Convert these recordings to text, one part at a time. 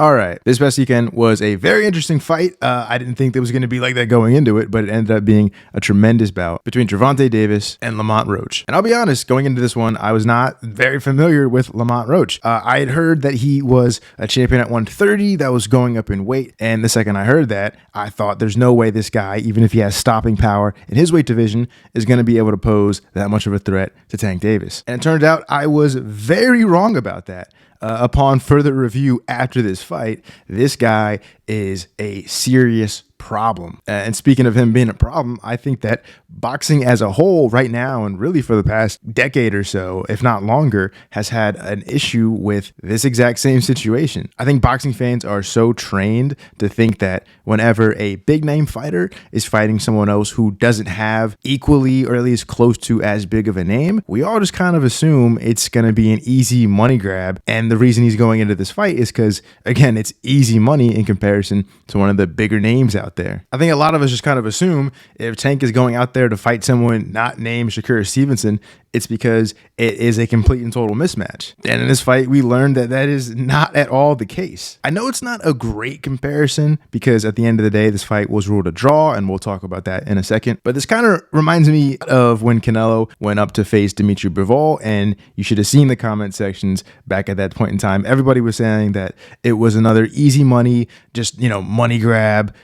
All right, this past weekend was a very interesting fight. I didn't think it was going to be like that going into it, but it ended up being a tremendous bout between Gervonta Davis and Lamont Roach. And I'll be honest, going into this one, I was not very familiar with Lamont Roach. I had heard that he was a champion at 130 that was going up in weight. And the second I heard that, I thought there's no way this guy, even if he has stopping power in his weight division, is going to be able to pose that much of a threat to Tank Davis. And it turned out I was very wrong about that. Upon further review after this fight, this guy is a serious problem. And speaking of him being a problem, I think that boxing as a whole right now, and really for the past decade or so, if not longer, has had an issue with this exact same situation. I think boxing fans are so trained to think that whenever a big name fighter is fighting someone else who doesn't have equally or at least close to as big of a name, we all just kind of assume it's going to be an easy money grab. And the reason he's going into this fight is because, again, it's easy money in comparison to one of the bigger names out there. I think a lot of us just kind of assume if Tank is going out there to fight someone not named Shakur Stevenson, it's because it is a complete and total mismatch. And in this fight, we learned that that is not at all the case. I know it's not a great comparison because at the end of the day, this fight was ruled a draw, and we'll talk about that in a second. But this kind of reminds me of when Canelo went up to face Dimitri Bivol, and you should have seen the comment sections back at that point in time. Everybody was saying that it was another easy money, just, money grab,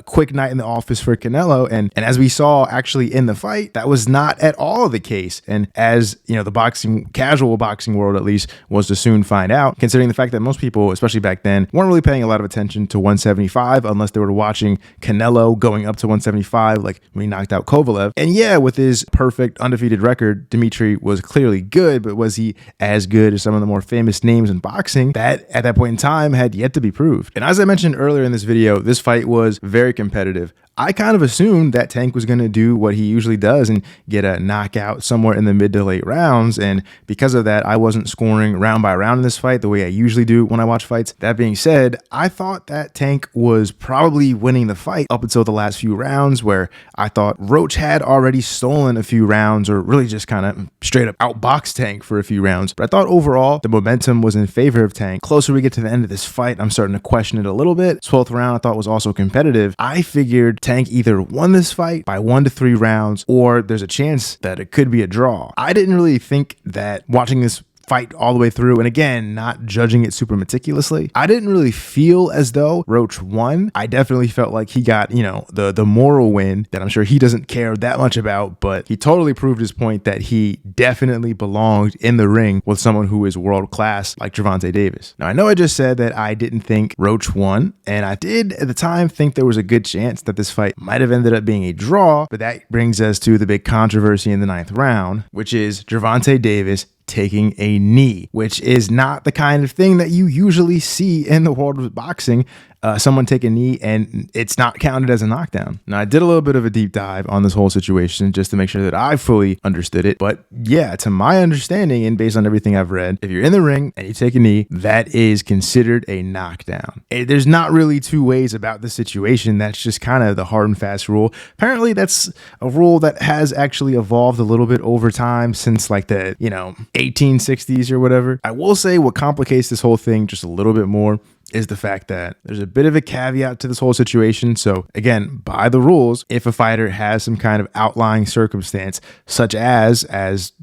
quick night in the office for Canelo. And as we saw actually in the fight, that was not at all the case. And as the casual boxing world at least was to soon find out, considering the fact that most people, especially back then, weren't really paying a lot of attention to 175 unless they were watching Canelo going up to 175, like when he knocked out Kovalev. And yeah, with his perfect undefeated record, Dimitri was clearly good, but was he as good as some of the more famous names in boxing? That at that point in time had yet to be proved. And as I mentioned earlier in this video, this fight was very competitive. I kind of assumed that Tank was going to do what he usually does and get a knockout somewhere in the mid to late rounds. And because of that, I wasn't scoring round by round in this fight the way I usually do when I watch fights. That being said, I thought that Tank was probably winning the fight up until the last few rounds, where I thought Roach had already stolen a few rounds, or really just kind of straight up outboxed Tank for a few rounds. But I thought overall the momentum was in favor of Tank. Closer we get to the end of this fight, I'm starting to question it a little bit. 12th round I thought was also competitive. I figured Tank either won this fight by 1 to 3 rounds, or there's a chance that it could be a draw. I didn't really think that watching this fight all the way through, and again, not judging it super meticulously, I didn't really feel as though Roach won. I definitely felt like he got, the moral win that I'm sure he doesn't care that much about, but he totally proved his point that he definitely belonged in the ring with someone who is world class like Gervonta Davis. Now, I know I just said that I didn't think Roach won, and I did at the time think there was a good chance that this fight might have ended up being a draw, but that brings us to the big controversy in the 9th round, which is Gervonta Davis taking a knee, which is not the kind of thing that you usually see in the world of boxing. Someone take a knee and it's not counted as a knockdown. Now, I did a little bit of a deep dive on this whole situation just to make sure that I fully understood it. But yeah, to my understanding and based on everything I've read, if you're in the ring and you take a knee, that is considered a knockdown. There's not really two ways about the situation. That's just kind of the hard and fast rule. Apparently, that's a rule that has actually evolved a little bit over time since like the, 1860s or whatever. I will say what complicates this whole thing just a little bit more is the fact that there's a bit of a caveat to this whole situation. So again, by the rules, if a fighter has some kind of outlying circumstance, such as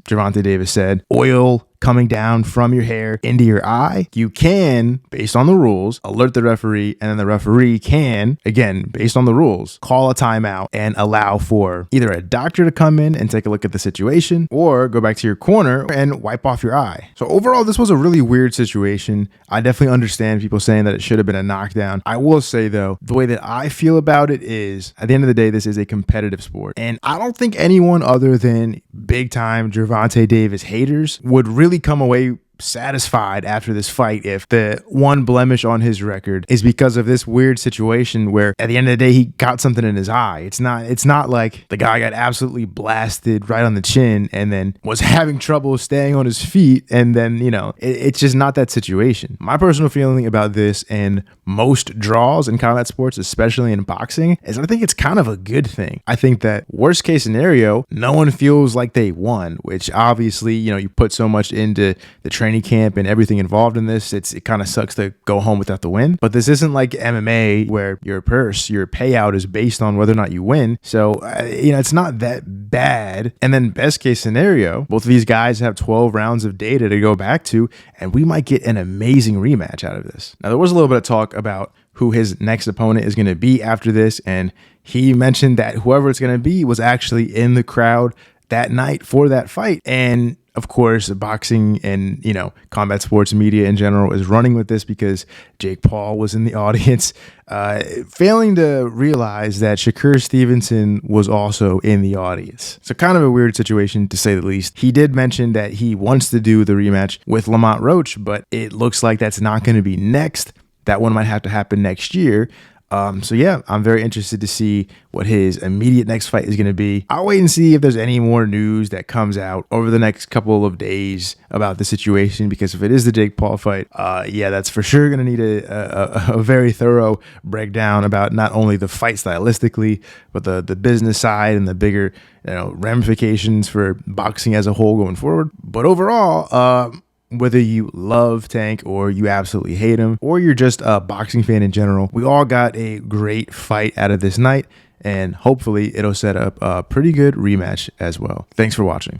Gervonta Davis said, oil coming down from your hair into your eye, you can, based on the rules, alert the referee, and then the referee can, again, based on the rules, call a timeout and allow for either a doctor to come in and take a look at the situation, or go back to your corner and wipe off your eye. So overall, this was a really weird situation. I definitely understand people saying that it should have been a knockdown. I will say though, the way that I feel about it is, at the end of the day, this is a competitive sport. And I don't think anyone other than big time Gervonta Davis haters would really come away satisfied after this fight if the one blemish on his record is because of this weird situation where at the end of the day he got something in his eye. It's not like the guy got absolutely blasted right on the chin and then was having trouble staying on his feet, and then it's just not that situation. My personal feeling about this and most draws in combat sports, especially in boxing, is I think it's kind of a good thing. I think that worst case scenario, no one feels like they won, which obviously you put so much into the training camp and everything involved in this, it kind of sucks to go home without the win. But this isn't like MMA where your payout is based on whether or not you win. So, it's not that bad. And then best case scenario, both of these guys have 12 rounds of data to go back to, and we might get an amazing rematch out of this. Now, there was a little bit of talk about who his next opponent is going to be after this, and he mentioned that whoever it's going to be was actually in the crowd that night for that fight. And of course, boxing and, combat sports media in general is running with this because Jake Paul was in the audience, failing to realize that Shakur Stevenson was also in the audience. So kind of a weird situation, to say the least. He did mention that he wants to do the rematch with Lamont Roach, but it looks like that's not going to be next. That one might have to happen next year. So yeah, I'm very interested to see what his immediate next fight is going to be. I'll wait and see if there's any more news that comes out over the next couple of days about the situation, because if it is the Jake Paul fight, that's for sure going to need a very thorough breakdown about not only the fight stylistically, but the business side and the bigger, ramifications for boxing as a whole going forward. But overall, whether you love Tank or you absolutely hate him, or you're just a boxing fan in general, we all got a great fight out of this night, and hopefully it'll set up a pretty good rematch as well. Thanks for watching.